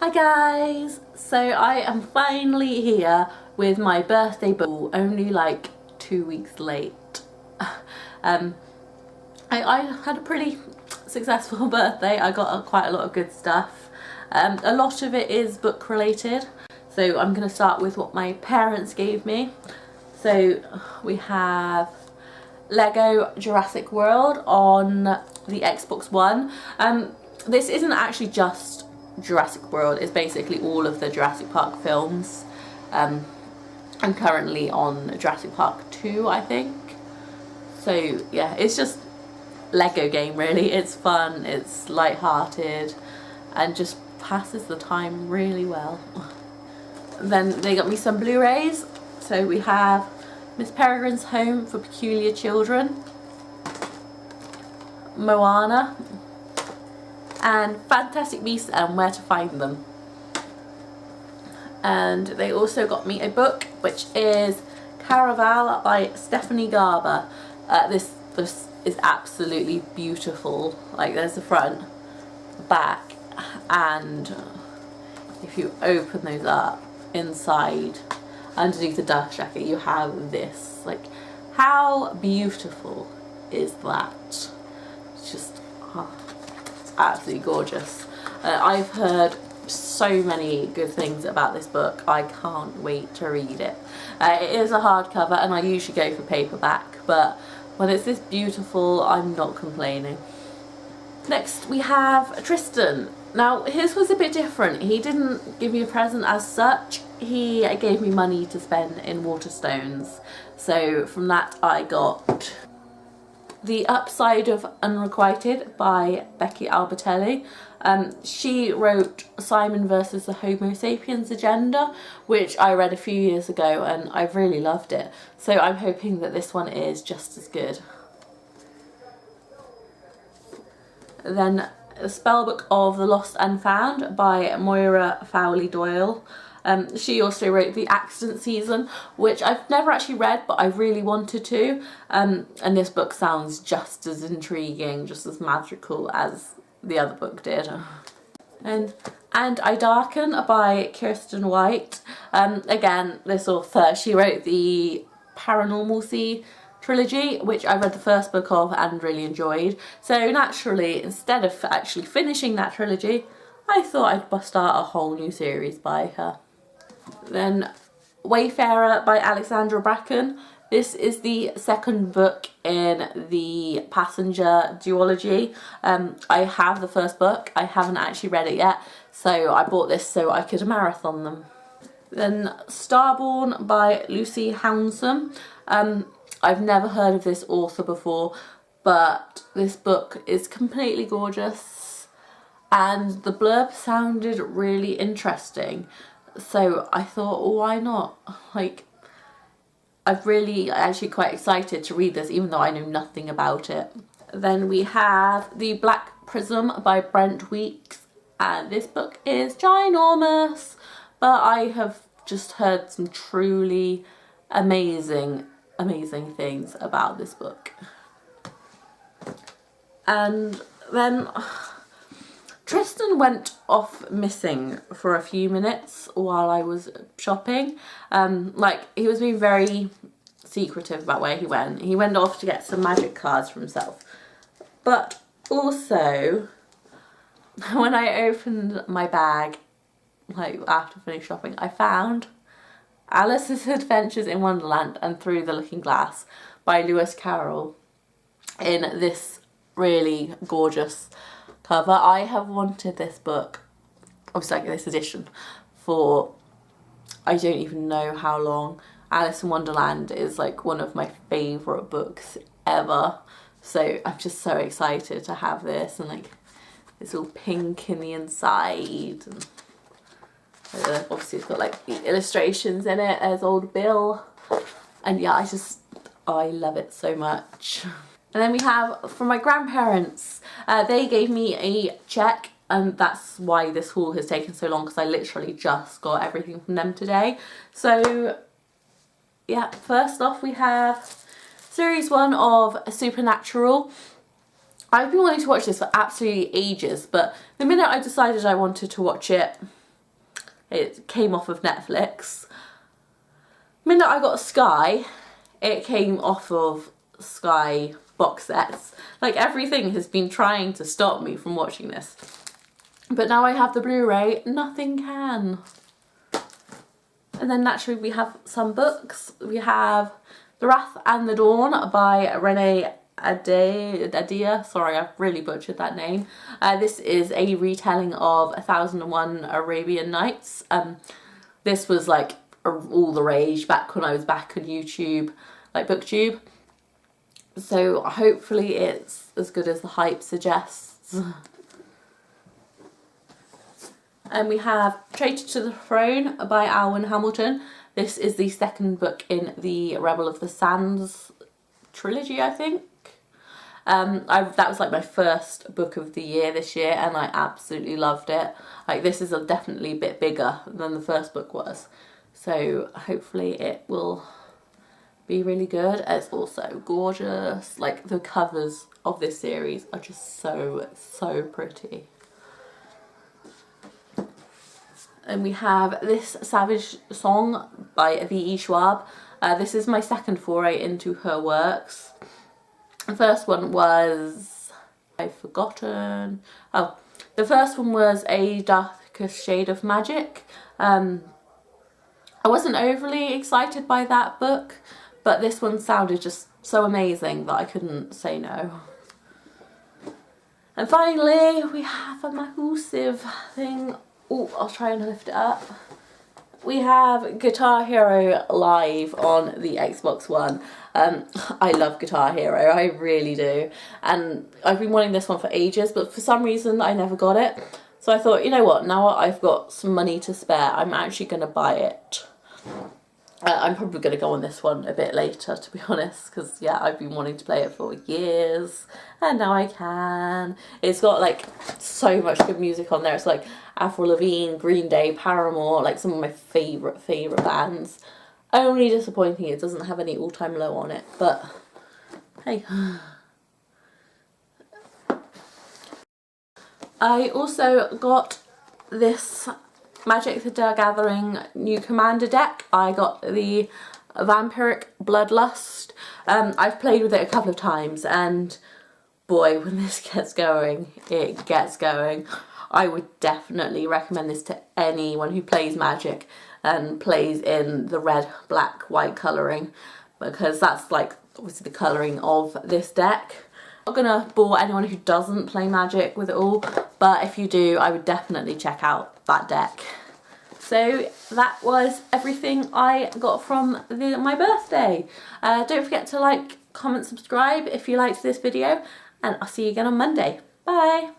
Hi guys! So I am finally here with my birthday book, only like 2 weeks late. I had a pretty successful birthday. I got quite a lot of good stuff. A lot of it is book related, so I'm going to start with what my parents gave me. So we have Lego Jurassic World on the Xbox One. This isn't actually just Jurassic World, it's basically all of the Jurassic Park films. I'm currently on Jurassic Park 2, I think. So yeah, it's just Lego game really. It's fun, it's light-hearted, and just passes the time really well. Then they got me some Blu-rays. So we have Miss Peregrine's Home for Peculiar Children, Moana, and Fantastic Beasts and Where to Find Them. And they also got me a book which is Caraval by Stephanie Garber. This is absolutely beautiful. Like, there's the front, the back, and if you open those up, inside underneath the dust jacket you have this. Like, how beautiful is that? It's just absolutely gorgeous. I've heard so many good things about this book. I can't wait to read it. It is a hardcover and I usually go for paperback, but when it's this beautiful, I'm not complaining. Next we have Tristan. Now his was a bit different. He didn't give me a present as such. He gave me money to spend in Waterstones. So from that I got The Upside of Unrequited by Becky Albertelli. She wrote Simon versus the Homo sapiens Agenda, which I read a few years ago and I've really loved it. So I'm hoping that this one is just as good. Then The Spellbook of the Lost and Found by Moira Fowley Doyle. She also wrote The Accident Season, which I've never actually read, but I really wanted to. And this book sounds just as intriguing, just as magical as the other book did. And I Darken by Kirsten White. Again, this author, she wrote the Paranormalcy trilogy, which I read the first book of and really enjoyed. So naturally, instead of actually finishing that trilogy, I thought I'd start a whole new series by her. Then Wayfarer by Alexandra Bracken. This is the second book in the Passenger duology. I have the first book, I haven't actually read it yet, so I bought this so I could marathon them. Then Starborn by Lucy Hounsom. I've never heard of this author before, but this book is completely gorgeous and the blurb sounded really interesting. So I thought, why not? Like, I'm actually quite excited to read this, even though I know nothing about it. Then we have The Black Prism by Brent Weeks, and this book is ginormous, but I have just heard some truly amazing things about this book. And then Tristan went off missing for a few minutes while I was shopping. Like, he was being very secretive about where he went. He went off to get some magic cards for himself. But also, when I opened my bag, like after finished shopping, I found Alice's Adventures in Wonderland and Through the Looking Glass by Lewis Carroll in this really gorgeous cover. I have wanted this book, obviously like this edition, for I don't even know how long. Alice in Wonderland is like one of my favourite books ever, so I'm just so excited to have this. And like, it's all pink in the inside, and obviously it's got like the illustrations in it. There's old Bill, and yeah, I love it so much. And then we have, from my grandparents, they gave me a cheque, and that's why this haul has taken so long, because I literally just got everything from them today. So yeah, first off we have series 1 of Supernatural. I've been wanting to watch this for absolutely ages, but the minute I decided I wanted to watch it, it came off of Netflix. The minute I got Sky, it came off of Sky box sets. Like, everything has been trying to stop me from watching this. But now I have the Blu-ray, nothing can. And then naturally we have some books. We have The Wrath and the Dawn by Renee Ahdieh. Sorry, I've really butchered that name. This is a retelling of 1001 Arabian Nights. This was like all the rage back when I was back on YouTube, like BookTube. So hopefully it's as good as the hype suggests. And we have Traitor to the Throne by Alwyn Hamilton. This is the second book in the Rebel of the Sands trilogy, I think. That was like my first book of the year this year, and I absolutely loved it. Like, this is definitely a bit bigger than the first book was. So hopefully it will be really good. It's also gorgeous. Like, the covers of this series are just so, so pretty. And we have This Savage Song by V.E. Schwab. This is my second foray into her works. The first one was... I've forgotten... Oh, the first one was A Darkest Shade of Magic. I wasn't overly excited by that book, but this one sounded just so amazing that I couldn't say no. And finally, we have a massive thing. Oh, I'll try and lift it up. We have Guitar Hero Live on the Xbox One. I love Guitar Hero, I really do. And I've been wanting this one for ages, but for some reason I never got it. So I thought, you know what, now I've got some money to spare, I'm actually going to buy it. I'm probably going to go on this one a bit later, to be honest, because yeah, I've been wanting to play it for years, and now I can. It's got like so much good music on there. It's like Avril Lavigne, Green Day, Paramore, like some of my favourite bands. Only disappointing it doesn't have any all-time low on it, but hey. I also got this Magic the Gathering new Commander deck. I got the Vampiric Bloodlust. I've played with it a couple of times, and boy, when this gets going, it gets going. I would definitely recommend this to anyone who plays Magic and plays in the red, black, white colouring, because that's like obviously the colouring of this deck. I'm not gonna bore anyone who doesn't play Magic with it all, but if you do, I would definitely check out that deck. So that was everything I got from my birthday. Don't forget to like, comment, subscribe if you liked this video, and I'll see you again on Monday. Bye!